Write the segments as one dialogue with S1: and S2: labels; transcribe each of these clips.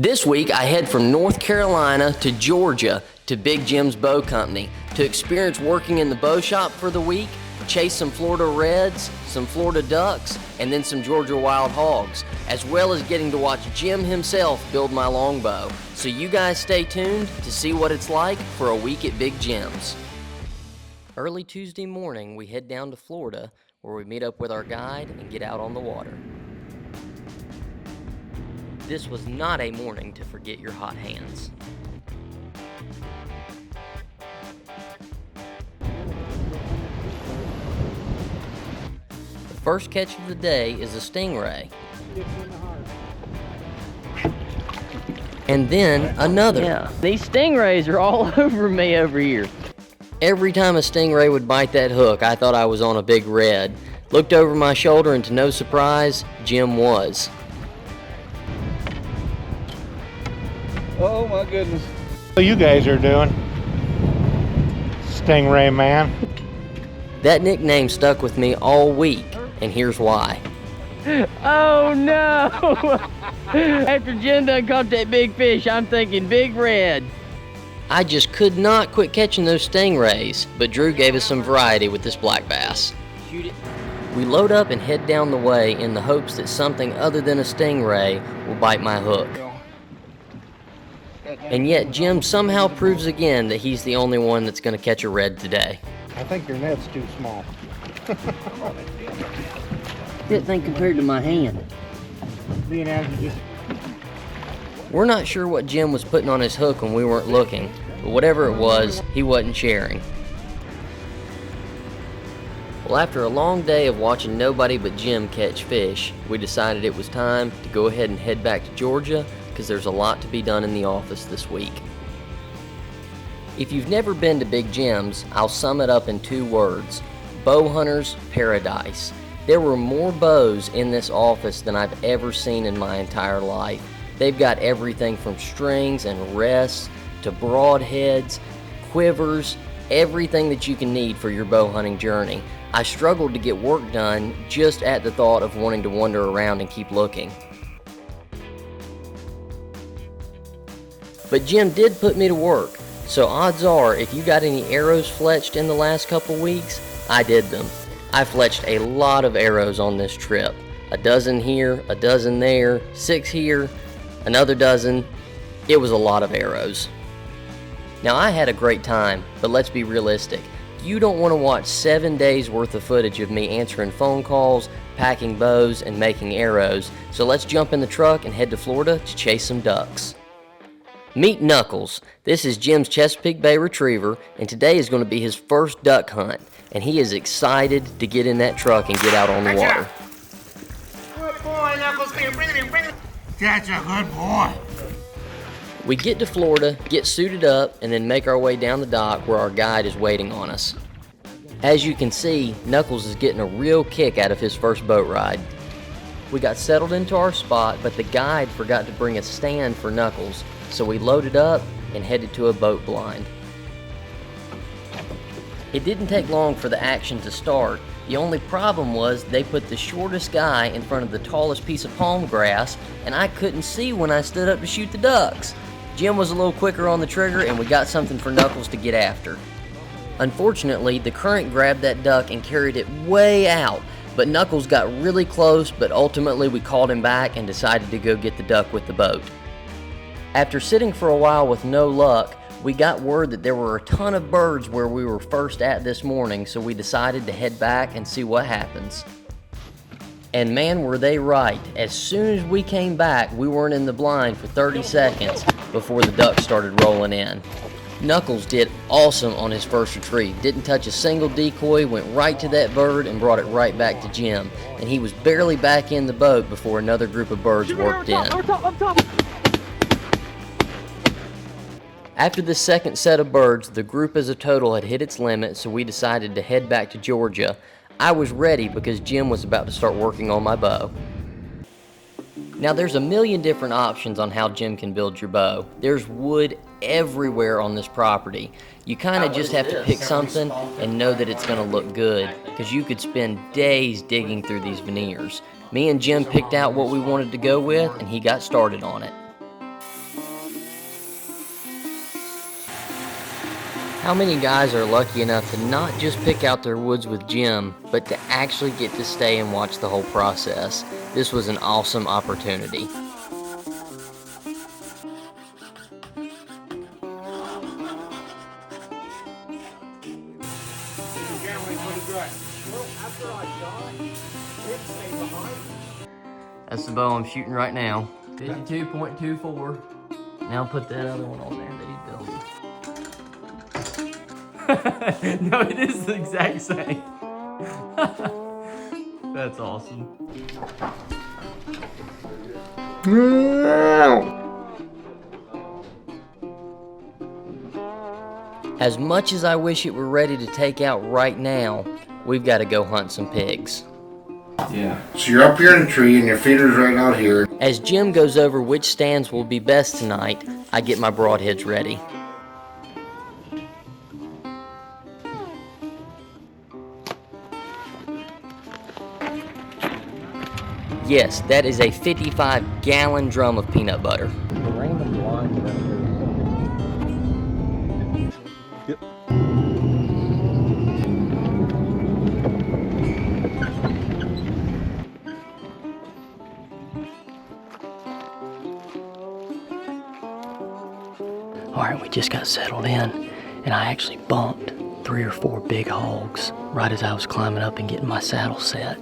S1: This week, I head from North Carolina to Georgia to Big Jim's Bow Company to experience working in the bow shop for the week, chase some Florida Reds, some Florida Ducks, and then some Georgia Wild Hogs, as well as getting to watch Jim himself build my longbow. So you guys stay tuned to see what it's like for a week at Big Jim's. Early Tuesday morning, we head down to Florida, where we meet up with our guide and get out on the water. This was not a morning to forget your hot hands. The first catch of the day is a stingray. And then another.
S2: Yeah, these stingrays are all over me over here.
S1: Every time a stingray would bite that hook, I thought I was on a big red. Looked over my shoulder and to no surprise, Jim was.
S3: Oh my goodness.
S4: What you guys are doing? Stingray man.
S1: That nickname stuck with me all week, and here's why.
S2: Oh no! After Jim done caught that big fish, I'm thinking big red.
S1: I just could not quit catching those stingrays, but Drew gave us some variety with this black bass. Shoot it. We load up and head down the way in the hopes that something other than a stingray will bite my hook. And yet Jim somehow proves again that he's the only one that's going to catch a red today.
S4: I think your net's too small.
S2: That thing compared to my hand.
S1: We're not sure what Jim was putting on his hook when we weren't looking, but whatever it was, he wasn't sharing. Well, after a long day of watching nobody but Jim catch fish, we decided it was time to go ahead and head back to Georgia because there's a lot to be done in the office this week. If you've never been to Big Jim's, I'll sum it up in 2 words: bow hunter's paradise. There were more bows in this office than I've ever seen in my entire life. They've got everything from strings and rests to broadheads, quivers, everything that you can need for your bow hunting journey. I struggled to get work done just at the thought of wanting to wander around and keep looking. But Jim did put me to work, so odds are if you got any arrows fletched in the last couple weeks, I did them. I fletched a lot of arrows on this trip. A dozen here, a dozen there, 6 here, another dozen. It was a lot of arrows. Now I had a great time, but let's be realistic. You don't want to watch 7 days worth of footage of me answering phone calls, packing bows, and making arrows, so let's jump in the truck and head to Florida to chase some ducks. Meet Knuckles. This is Jim's Chesapeake Bay Retriever, and today is going to be his first duck hunt, and he is excited to get in that truck and get out on the water.
S5: Good boy, Knuckles. Bring it in. That's a good boy.
S1: We get to Florida, get suited up, and then make our way down the dock where our guide is waiting on us. As you can see, Knuckles is getting a real kick out of his first boat ride. We got settled into our spot, but the guide forgot to bring a stand for Knuckles, so we loaded up and headed to a boat blind. It didn't take long for the action to start. The only problem was they put the shortest guy in front of the tallest piece of palm grass, and I couldn't see when I stood up to shoot the ducks. Jim was a little quicker on the trigger, and we got something for Knuckles to get after. Unfortunately, the current grabbed that duck and carried it way out, but Knuckles got really close, but ultimately we called him back and decided to go get the duck with the boat. After sitting for a while with no luck, we got word that there were a ton of birds where we were first at this morning, so we decided to head back and see what happens. And man, were they right. As soon as we came back, we weren't in the blind for 30 seconds before the ducks started rolling in. Knuckles did awesome on his first retrieve. Didn't touch a single decoy, went right to that bird and brought it right back to Jim. And he was barely back in the boat before another group of birds worked in.
S2: Up top.
S1: After the second set of birds, the group as a total had hit its limit, so we decided to head back to Georgia. I was ready because Jim was about to start working on my bow. Now there's a million different options on how Jim can build your bow. There's wood everywhere on this property. You kind of just have to pick something and know that it's going to look good, because you could spend days digging through these veneers. Me and Jim picked out what we wanted to go with, and he got started on it. How many guys are lucky enough to not just pick out their woods with Jim, but to actually get to stay and watch the whole process? This was an awesome opportunity. That's the bow I'm shooting right now. 52.24. Now put that other one on there that he's building. No, it is the exact same. That's awesome. As much as I wish it were ready to take out right now, we've got to go hunt some pigs.
S5: Yeah. So you're up here in a tree and your feeder's right out here.
S1: As Jim goes over which stands will be best tonight, I get my broadheads ready. Yes, that is a 55-gallon drum of peanut butter. Alright, we just got settled in, and I actually bumped 3 or 4 big hogs right as I was climbing up and getting my saddle set.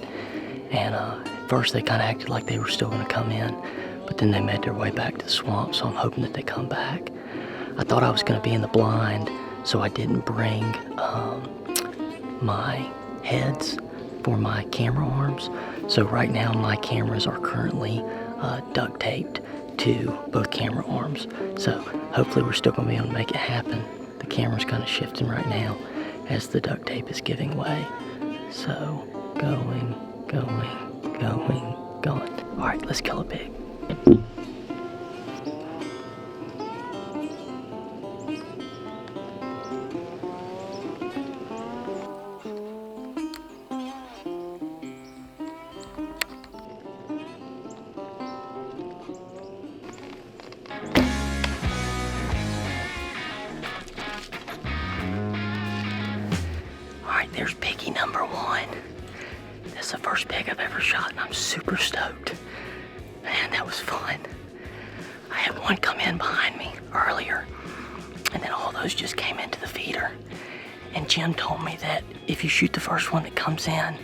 S1: And at first they kind of acted like they were still going to come in, but then they made their way back to the swamp, so I'm hoping that they come back. I thought I was going to be in the blind, so I didn't bring my heads for my camera arms. So right now my cameras are currently duct taped to both camera arms. So hopefully we're still going to be able to make it happen. The camera's kind of shifting right now as the duct tape is giving way. So going. All right, let's kill a pig. All right, there's piggy number 1. That's the first pig I've ever shot, and I'm super stoked. Man, that was fun. I had one come in behind me earlier, and then all those just came into the feeder. And Jim told me that if you shoot the first one that comes in,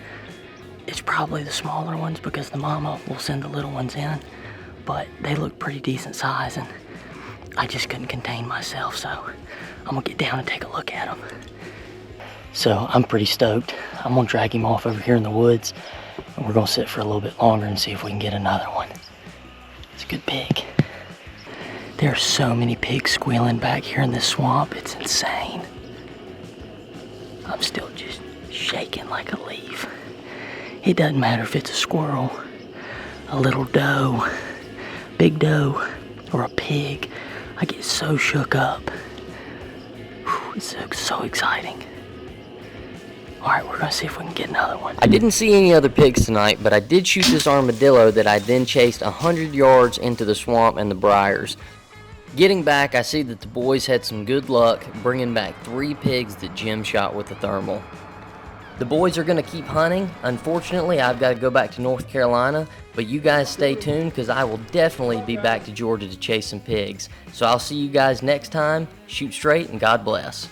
S1: it's probably the smaller ones because the mama will send the little ones in. But they look pretty decent size, and I just couldn't contain myself, so I'm gonna get down and take a look at them. So I'm pretty stoked. I'm gonna drag him off over here in the woods, and we're gonna sit for a little bit longer and see if we can get another one. It's a good pig. There are so many pigs squealing back here in this swamp, it's insane. I'm still just shaking like a leaf. It doesn't matter if it's a squirrel, a little doe, big doe, or a pig. I get so shook up. Whew, it's so exciting. Alright, we're gonna see if we can get another one. I didn't see any other pigs tonight, but I did shoot this armadillo that I then chased 100 yards into the swamp and the briars. Getting back, I see that the boys had some good luck bringing back 3 pigs that Jim shot with the thermal. The boys are gonna keep hunting. Unfortunately, I've got to go back to North Carolina, but you guys stay tuned because I will definitely be back to Georgia to chase some pigs. So I'll see you guys next time. Shoot straight and God bless.